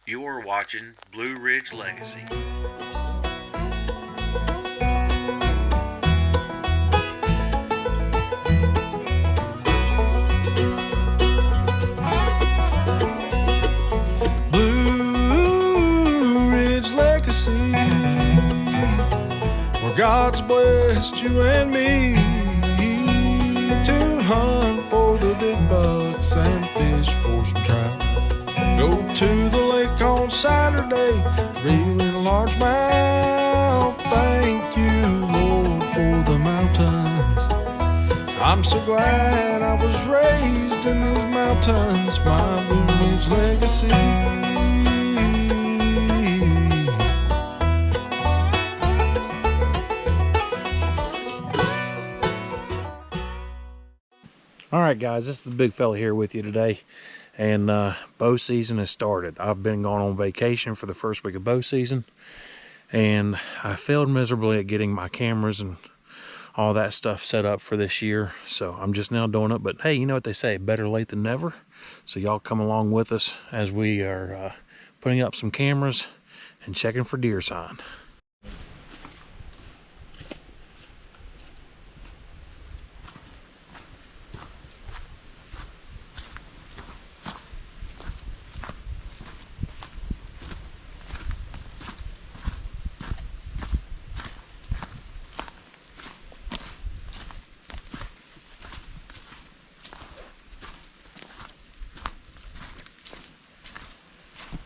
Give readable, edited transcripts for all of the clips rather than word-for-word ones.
You're watching Blue Ridge Legacy. Blue Ridge Legacy, where God's blessed you and me to hunt for the big bucks and fish for some trout. Go to the lake on Saturday, really largemouth. Thank you, Lord, for the mountains. I'm so glad I was raised in these mountains, my Blue Ridge legacy. All right, guys, this is the big fella here with you today, and bow season has started. I've been gone on vacation for the first week of bow season, and I failed miserably at getting my cameras and all that stuff set up for this year, so I'm just now doing it. But hey, you know what they say, better late than never. So y'all come along with us as we are putting up some cameras and checking for deer sign.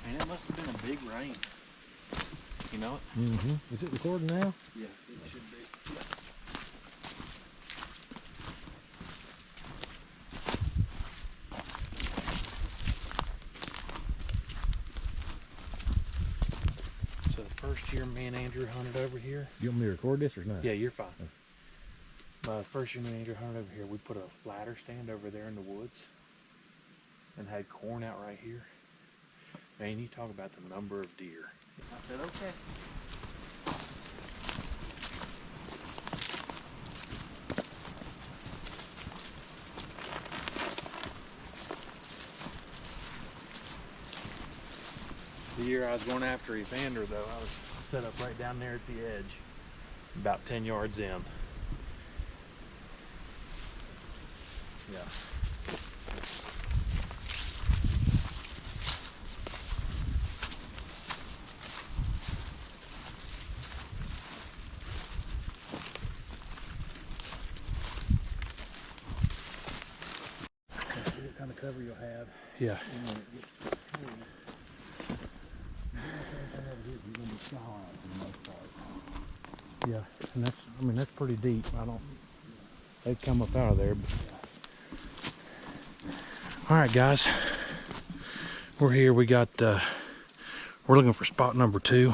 Man, it must have been a big rain. You know it? Mm-hmm. Is it recording now? Yeah, it should be. So the first year me and Andrew hunted over here. You want me to record this or not? Yeah, you're fine. First year me and Andrew hunted over here, we put a ladder stand over there in the woods and had corn out right here. Man, you talk about the number of deer. I said, okay. The year I was going after Evander, though, I was set up right down there at the edge, about 10 yards in. Yeah. See what kind of cover you'll have. Yeah. And when it gets cold, you're gonna be silent for the most part. Yeah, and that's, I mean, that's pretty deep. They'd come up out of there. But... All right, guys, we're here. We got, we're looking for spot number 2.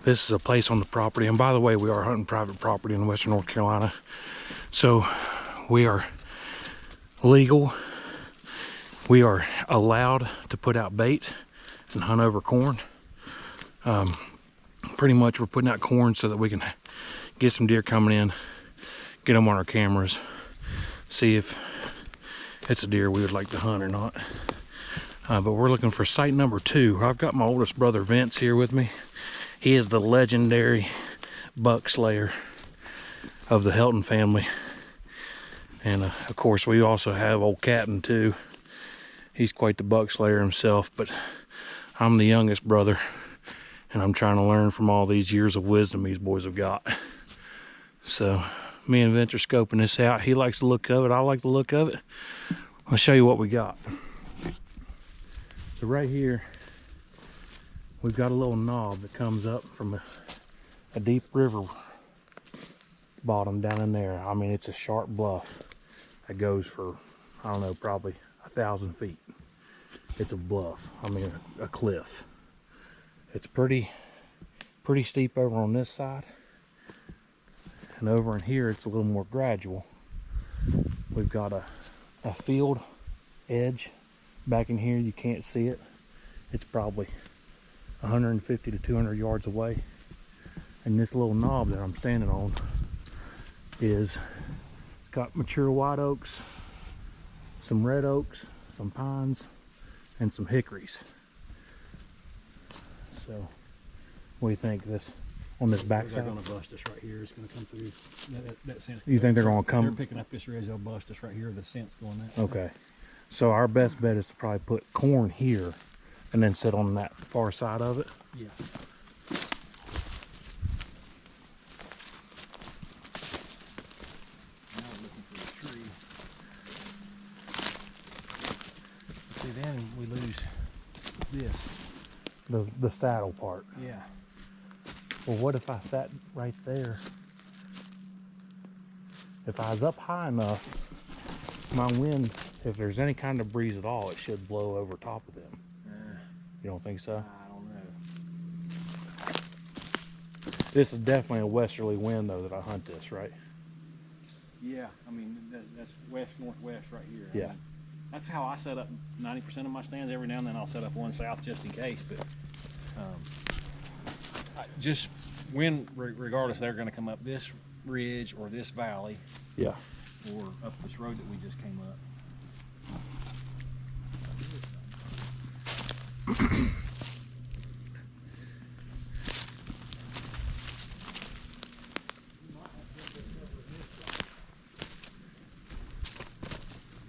This is a place on the property. And by the way, we are hunting private property in Western North Carolina. So we are legal. We are allowed to put out bait and hunt over corn. Pretty much we're putting out corn so that we can get some deer coming in, get them on our cameras, see if it's a deer we would like to hunt or not. But we're looking for site number 2. I've got my oldest brother Vince here with me. He is the legendary buck slayer of the Helton family. And of course we also have old Captain too. He's quite the buck slayer himself, but I'm the youngest brother, and I'm trying to learn from all these years of wisdom these boys have got. So me and Vince are scoping this out. He likes the look of it, I like the look of it. I'll show you what we got. So right here we've got a little knob that comes up from a deep river bottom down in there. I mean, it's a sharp bluff that goes for, I don't know, probably 1,000 feet. It's a bluff, I mean a cliff. It's pretty steep over on this side, and over in here it's a little more gradual. We've got a field edge back in here. You can't see it. It's probably 150 to 200 yards away, and this little knob that I'm standing on is got mature white oaks, some red oaks, some pines, and some hickories. So, what do you think this on this back They're side? gonna bust us right here. It's gonna come through that sense. You think they're gonna come? They're picking up this ridge. They'll bust us right here. The scent's going that way. Okay. So our best bet is to probably put corn here and then sit on that far side of it. Yeah. Now we're looking for a tree. See, then we lose this. The saddle part. Yeah. Well, what if I sat right there? If I was up high enough, my wind, if there's any kind of breeze at all, it should blow over top of them. You don't think so? I don't know. This is definitely a westerly wind though that I hunt this, right? Yeah, I mean, that's west, northwest right here. I Yeah. mean, that's how I set up 90% of my stands. Every now and then I'll set up one south just in case, but just wind, regardless, they're going to come up this ridge or this valley Yeah. or up this road that we just came up.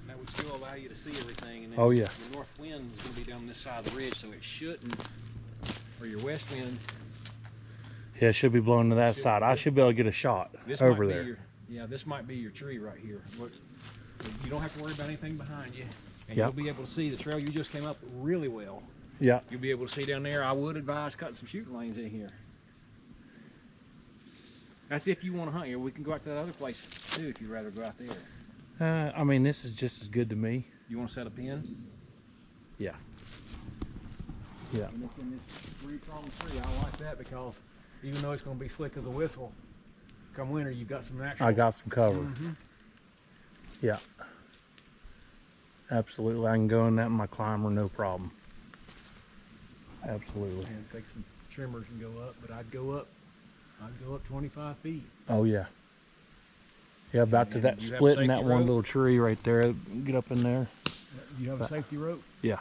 That would still allow you to see everything. And then Oh, yeah. the north wind is going to be down this side of the ridge, so it shouldn't, or your west wind. Yeah, it should be blowing to that side. I should be able to get a shot This over might be there. yeah, this might be your tree right here. You don't have to worry about anything behind you, and Yep. you'll be able to see the trail you just came up really well. Yeah. You'll be able to see down there. I would advise cutting some shooting lanes in here. That's if you want to hunt here. We can go out to that other place too if you'd rather go out there. I mean, this is just as good to me. You want to set a pin? Yeah. Yeah. And it's in this three-pronged tree. I like that because even though it's going to be slick as a whistle, come winter you got some natural. I got some cover. Mhm. Yeah. Absolutely. I can go in that in my climber, no problem. Absolutely. And take some trimmers and go up, but I'd go up 25 feet. Oh yeah. Yeah, about to And that you have a split in that safety one rope? little tree right there. Get up in there. You have a safety rope? Yeah.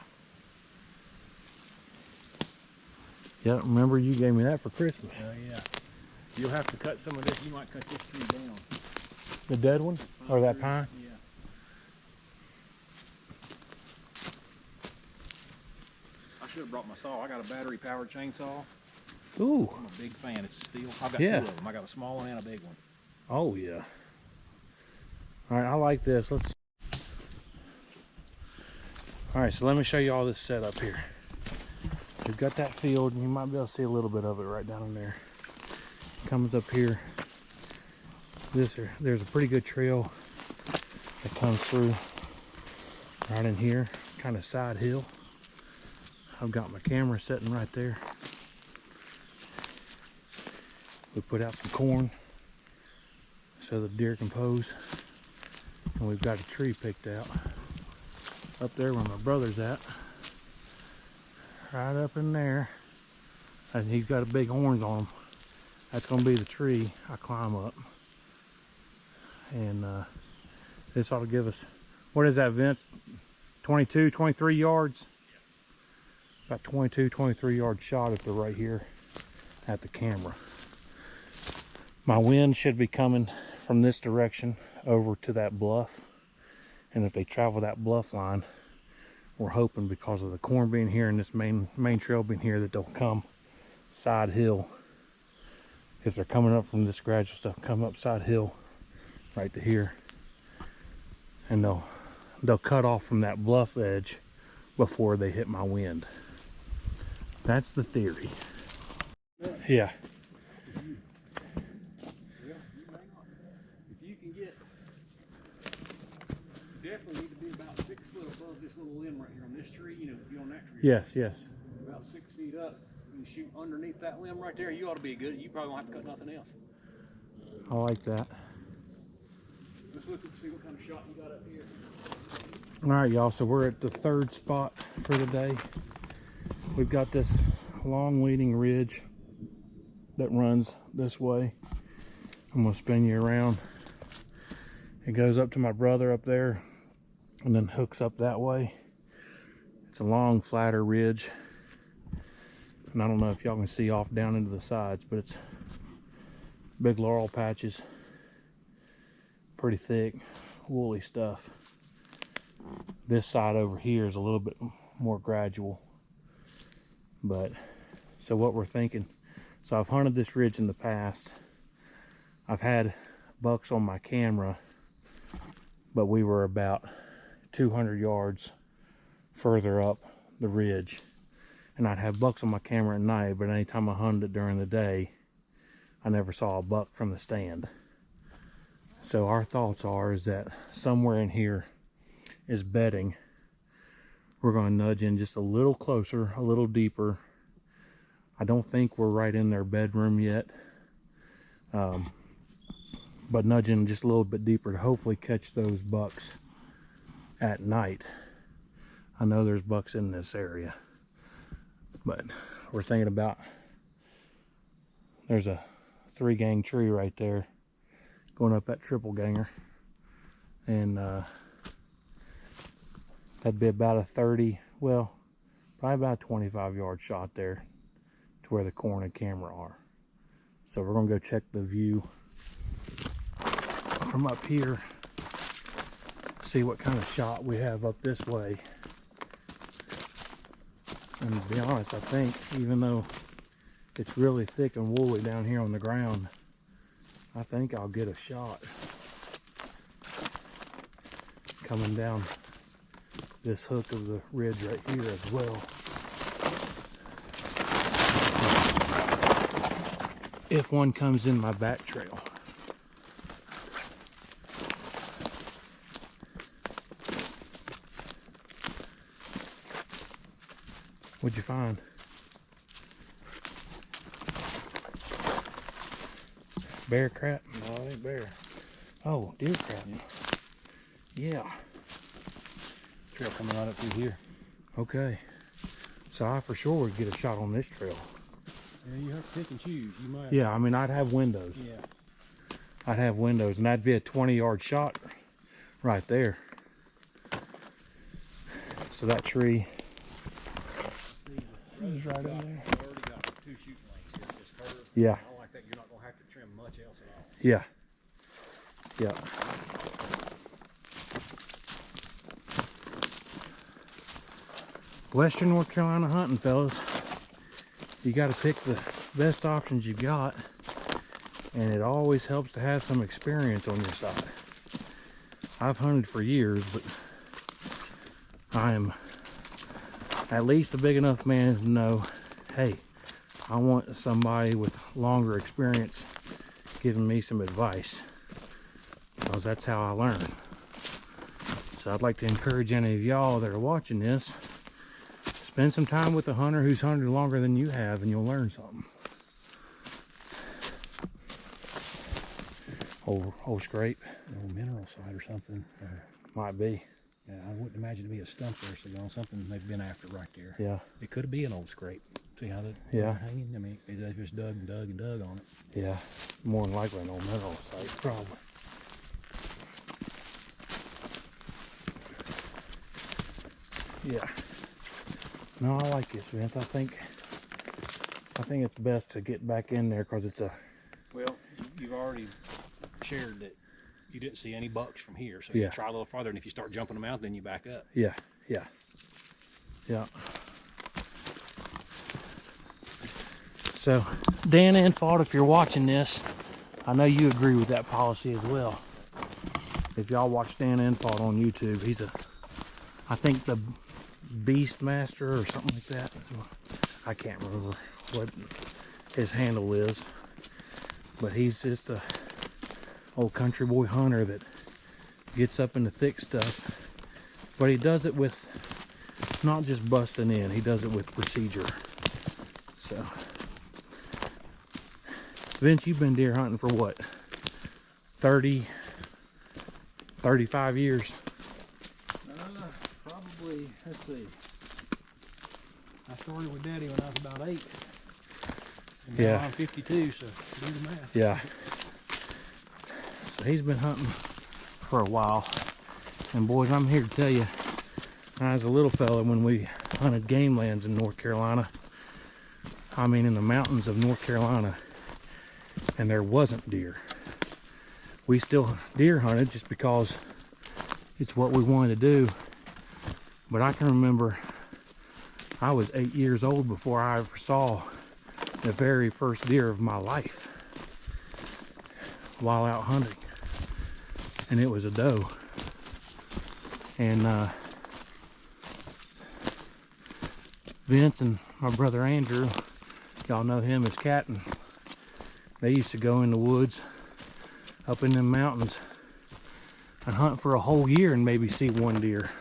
Yeah, remember you gave me that for Christmas. Yeah. You'll have to cut some of this. You might cut this tree down. The dead one? Or that pine? Yeah. I should have brought my saw. I got a battery powered chainsaw. Ooh. I'm a big fan. It's steel. I've got Yeah. two of them. I got a small one and a big one. Oh yeah. Alright, I like this. Let's Alright, so let me show you all this setup here. We've got that field, and you might be able to see a little bit of it right down in there. Comes up here. There's a pretty good trail that comes through right in here, kind of side hill. I've got my camera sitting right there. We put out some corn so the deer can pose, and we've got a tree picked out up there where my brother's at, right up in there, and he's got a big horns on him. That's gonna be the tree I climb up, and this ought to give us, what is that, Vince? 22, 23 yards? About 22, 23 yard shot if they're right here at the camera. My wind should be coming from this direction over to that bluff, and if they travel that bluff line, we're hoping because of the corn being here and this main trail being here that they'll come side hill. If they're coming up from this gradual stuff, come up side hill right to here, and they'll cut off from that bluff edge before they hit my wind. That's the theory. Yeah. If you can get, you definitely need to be about 6 foot above this little limb right here on this tree. You know, if you're on that tree. Yes, yes. About 6 feet up and shoot underneath that limb right there. You ought to be good. You probably won't have to cut nothing else. I like that. Let's look and see what kind of shot you got up here. All right, y'all, so we're at the third spot for the day. We've got this long leading ridge that runs this way. I'm gonna spin you around. It goes up to my brother up there and then hooks up that way. It's a long, flatter ridge. And I don't know if y'all can see off down into the sides, but it's big laurel patches, pretty thick, woolly stuff. This side over here is a little bit more gradual. But, so what we're thinking, so I've hunted this ridge in the past. I've had bucks on my camera, but we were about 200 yards further up the ridge. And I'd have bucks on my camera at night, but anytime I hunted it during the day, I never saw a buck from the stand. So our thoughts is that somewhere in here is bedding. We're going to nudge in just a little closer, a little deeper. I don't think we're right in their bedroom yet, but nudge in just a little bit deeper to hopefully catch those bucks at night. I know there's bucks in this area, but we're thinking about, there's a 3-gang tree right there going up that triple ganger, and that'd be about a 30, well, probably about a 25-yard shot there to where the corn and camera are. So we're gonna go check the view from up here, see what kind of shot we have up this way. And to be honest, I think even though it's really thick and woolly down here on the ground, I think I'll get a shot coming down this hook of the ridge right here as well. If one comes in my back trail. What'd you find? Bear crap? No, it ain't bear. Oh, deer crap. Yeah. Trail coming right up through here. Okay. So I for sure would get a shot on this trail. Yeah, you have to pick and choose. You might. Yeah, I mean, I'd have windows. Yeah. I'd have windows, and that'd be a 20-yard shot right there. So that tree is right in there. You already got 2 shooting lanes here. This curve. Yeah. I like that. You're not gonna have to trim much else at all. Yeah. Yeah. Western North Carolina hunting, fellas. You got to pick the best options you've got, and it always helps to have some experience on your side. I've hunted for years, but I am at least a big enough man to know, hey, I want somebody with longer experience giving me some advice, because that's how I learn. So I'd like to encourage any of y'all that are watching this, spend some time with a hunter who's hunted longer than you have, and you'll learn something. Old scrape. Old mineral site or something. Might be. Yeah, I wouldn't imagine it to be a stump there, so you know, something they've been after right there. Yeah. It could be an old scrape. See how that Yeah. hanging? I mean, they just dug and dug and dug on it. Yeah. More than likely an old mineral site, probably. Yeah. No, I like this, Vince. I think it's best to get back in there because it's a. Well, you've already shared that you didn't see any bucks from here, so Yeah. you try a little farther, and if you start jumping them out, then you back up. Yeah. Yeah. Yeah. So, Dan Infalt, if you're watching this, I know you agree with that policy as well. If y'all watch Dan Infalt on YouTube, he's I think the Beast Master or something like that. I can't remember what his handle is, but he's just a old country boy hunter that gets up into thick stuff, but he does it with not just busting in, he does it with procedure. So Vince, you've been deer hunting for what, 30 35 years? Probably, let's see. I started with Daddy when I was about 8. And now Yeah. I'm 52, so do the math. Yeah. So he's been hunting for a while. And boys, I'm here to tell you, I was a little fella when we hunted game lands in North Carolina. I mean, in the mountains of North Carolina, and there wasn't deer. We still deer hunted just because it's what we wanted to do. But I can remember I was 8 years old before I ever saw the very first deer of my life while out hunting. And it was a doe. And Vince and my brother Andrew, y'all know him as Catton, they used to go in the woods up in them mountains and hunt for a whole year and maybe see one deer.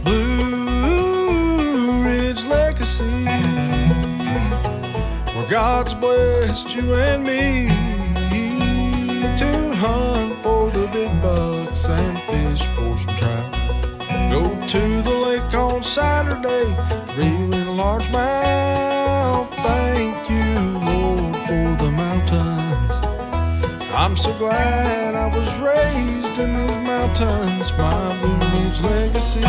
Blue Ridge Legacy, where God's blessed you and me to hunt for the big bucks and fish for some trout. Go to the lake on Saturday, reel in largemouth. Thank you, Lord, for the mountains. I'm so glad I was raised in these mountains, my Blue Ridge Legacy.